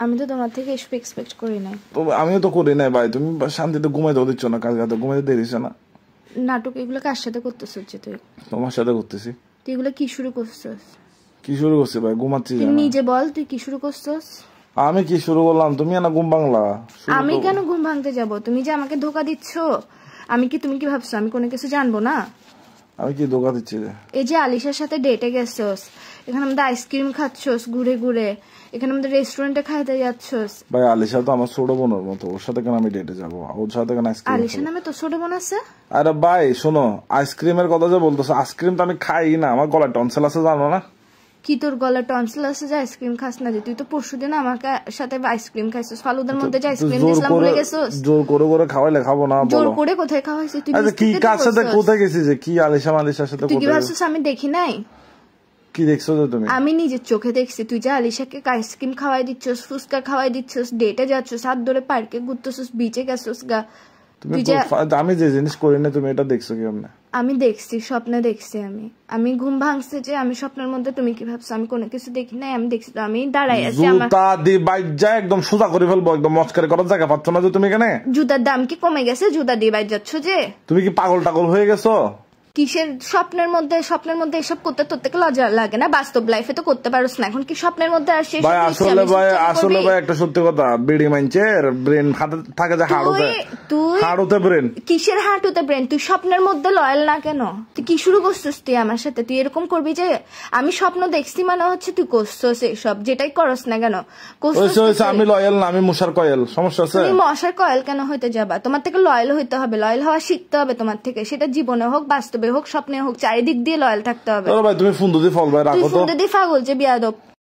আমি তো তোমার থেকে এসব এক্সপেক্ট করি নাই। আমিও তো করি নাই ভাই, তুমি শান্তিতে ঘুমাইতে দিচ্ছ না, কাজ রাতে ঘুমাইতে দেরিছে না। নাটক এগুলো কার সাথে করতেছিস তুই? তোমার সাথে করতেছি। তুই এগুলো কি শুরু করছিস? কি শুরু করছি ভাই? ঘুমাচ্ছি। তুই নিজে বল তুই কি শুরু করছিস? আমি কি শুরু করলাম? তুমি না ঘুম ভাঙলা। আমি কেন ঘুম ভাঙতে যাব? তুমি যে আমাকে ধোকা দিচ্ছ, তুমি কি ভাবছো আমি কোনো কিছু জানবো না? আমি কি ধোকা দিচ্ছি? এই যে আলিশার সাথে ডেটে গেছস, এখানে আমাদের আইসক্রিম খাচ্ছস ঘুরে ঘুরে, এখানে আমাদের রেস্টুরেন্টে খাইতে যাচ্ছস। ভাই আলিশা তো আমার ছোট বোনের মতো, ওর সাথে কেন আমি ডেটে যাবো? ওর সাথে কেন আইসক্রিম? আলিশা নামে তো ছোট বোন আছে? আরে ভাই শোনো, আইসক্রিমের কথা যে বলতেছো, আইসক্রিম তো আমি খাই না, আমার গলায় টনসিল আছে জানো না? কি তোর গলা টনসিল আছে যে আইসক্রিম খাস না? তুই তো পরশুদিন আমার সাথে আইসক্রিম খাইছিস, ফালুদার মধ্যে যে আইসক্রিম দিছিলাম ভুলে গেছিস? জোর করে খাওয়াইলে খাবো না? জোর করে কোথায় খাওয়াইছিস তুই? আচ্ছা কি কার সাথে কোথায় গেছিস? যে কি আলিশার সাথে? তুই কি ভাবছিস আমি দেখি নাই? কি দেখছো তুমি? আমি নিজের চোখে দেখছি তুই যে আলিশাকে আইসক্রিম খাওয়াই দিচ্ছস, ফুচকা খাওয়াই দিচ্ছস, ডেটে যাচ্ছস, হাত ধরে পার্কে ঘুরতেছস, বিচে গেছস গা। আমি যে জিনিস করি না তুমি এটা দেখছো কি? আমি দেখছি, স্বপ্নে দেখছি। আমি ঘুম ভাঙছে যে আমি স্বপ্নের মধ্যে। তুমি কি ভাবছো আমি কোনো কিছু দেখি নাই? আমি দেখছি তো, আমি দাঁড়াই আছি। জুতা দিয়ে বাইর যায় একদম সোজা করে ফেলবো, একদম মস্কারি করার জায়গা পাচ্ছ না যে তুমি এখানে? জুতার দাম কি কমে গেছে? জুতা দিয়ে বাইর যাচ্ছ যে? তুমি কি পাগল টাগল হয়ে গেছো? কিসের স্বপ্নের মধ্যে এসব করতে তোর থেকে লজ্জা লাগে না? বাস্তব লাইফে তো করতে পারোস না, এখন কি স্বপ্নের মধ্যে আর শেষ? ভাই আসলে ভাই একটা সত্যি কথা, বিড়ি মাইনচের ব্রেন হাতে থাকে যে হাড়ুতে ব্রেন। কিসের হাঁটুতে ব্রেন? তুই স্বপ্নের মধ্যে লয়াল না কেন? তুই কি শুরু করছিস তুই আমার সাথে? তুই এরকম করবি যে আমি স্বপ্ন দেখছি মানে হচ্ছে তুই করছিস এসব, যেটাই করস না কেন আমি লয়াল না, আমি মশার কয়েল। সমস্যা আছে? তুমি মশার কয়েল কেন হইতে যাবা? তোমার থেকে লয়াল হইতে হবে, লয়াল হওয়া শিখতে হবে তোমার থেকে। সেটা জীবনে হোক, বাস্তবে হোক, স্বপ্নে হোক, চারিদিক দিয়ে লয়াল থাকতে হবে। ভাই তুমি ফোন দিয়ে ফল ভাই রাখো তো। তুই ফোন দিয়ে পাগল যে বিয়াদব।